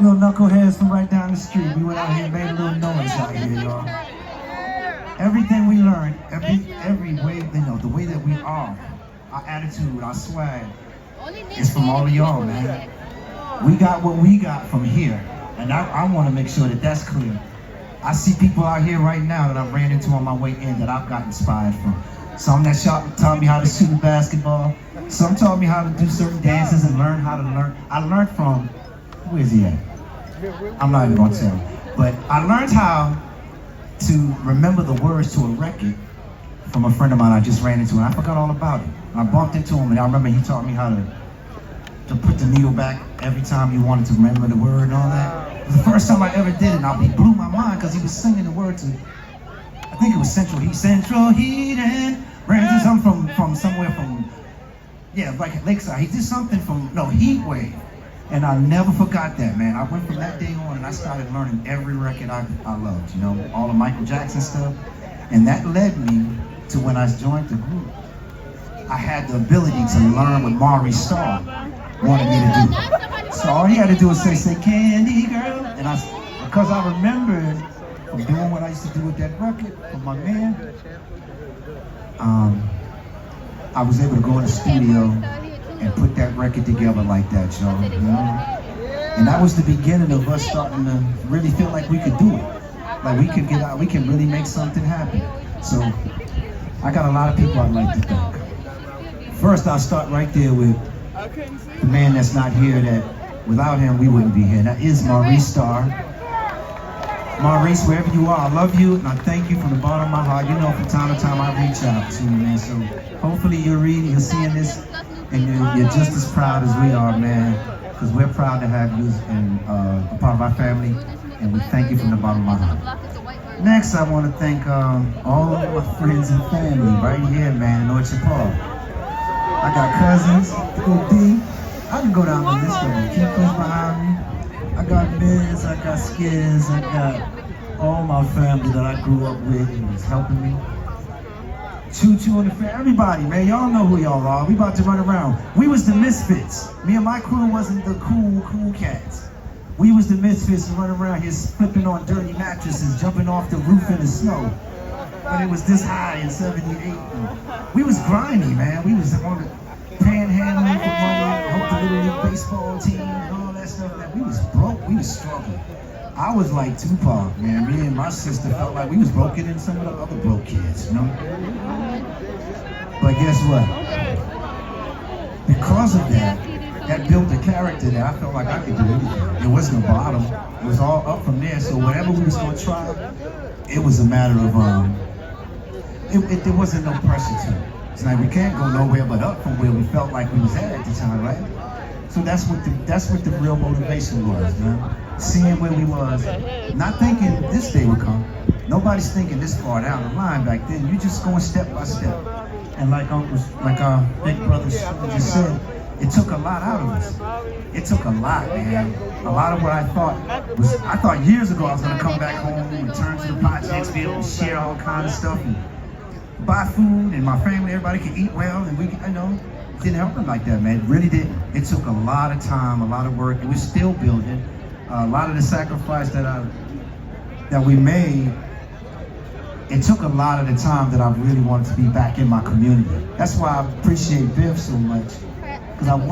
Little knuckleheads from right down the street. We went out here and made a little noise out here, y'all. Everything we learned, every way, the way that we are, our attitude, our swag, is from all of y'all, man. We got what we got from here, and I want to make sure that that's clear. I see people out here right now that I've ran into on my way in that I've got inspired from. Some that taught me how to shoot a basketball. Some taught me how to do certain dances and learn how to learn. I learned from, who is he at? I'm not even gonna tell you. But I learned how to remember the words to a record from a friend of mine I just ran into, and I forgot all about it. I bumped into him, and I remember he taught me how to put the needle back every time you wanted to remember the word and all that. It was the first time I ever did it, and he blew my mind because he was singing the word to, I think it was Central Heat. Central Heat and ran into something from somewhere from, yeah, like Lakeside. He did something from, no, Heat Wave. And I never forgot that, man. I went from that day on and I started learning every record I loved, you know, all the Michael Jackson stuff. And that led me to when I joined the group. I had the ability to learn what Maurice Starr wanted me to do. So all he had to do was say, Candy Girl. And because I remembered from doing what I used to do with that record for my man, I was able to go in the studio and put that record together like that, y'all. You know? And that was the beginning of us starting to really feel like we could do it. Like we could get out, we can really make something happen. So I got a lot of people I'd like to thank. First, I'll start right there with the man that's not here, that without him we wouldn't be here. That is Maurice Starr. Maurice, wherever you are, I love you and I thank you from the bottom of my heart. You know, from time to time I reach out to you, man. So hopefully you're seeing this and you're just as proud as we are, man. Because we're proud to have you and a part of our family, and we thank you from the bottom of my heart. Next, I want to thank all of my friends and family right here, man, in Orchard Park. I got cousins, D. I can go down the list of them. Keep close behind me. I got Miz, I got Skiz, I got all my family that I grew up with and was helping me. Choo-Choo and the family, everybody, man, y'all know who y'all are. We about to run around. We was the misfits. Me and my crew wasn't the cool cats. We was the misfits running around here flipping on dirty mattresses, jumping off the roof in the snow. But it was this high in 78. And we was grimy, man. We was on the panhandling for money, helped the Little League baseball team and all that stuff. Man, we was broke, we was struggling. I was like Tupac, man. Me and my sister felt like we was broker than some of the other broke kids, you know? But guess what? Because of that built a character that I felt like I could do anything. It wasn't a bottom. It was all up from there. So whatever we was gonna try, it was a matter of, there wasn't no pressure to it. It's like we can't go nowhere but up from where we felt like we was at the time, right? So that's what the real motivation was, man. Seeing where we was, not thinking this day would come. Nobody's thinking this far down the line back then. You just going step by step. And like our big brother just said, it took a lot out of us. It took a lot, man. A lot of what I thought years ago I was gonna come back home and return to the projects, be able to share all kinds of stuff and buy food, and my family, everybody could eat well, and we, you know, it didn't happen like that, man. It really didn't. It took a lot of time, a lot of work, and we're still building. A lot of the sacrifice that we made, it took a lot of the time that I really wanted to be back in my community. That's why I appreciate Biff so much, because I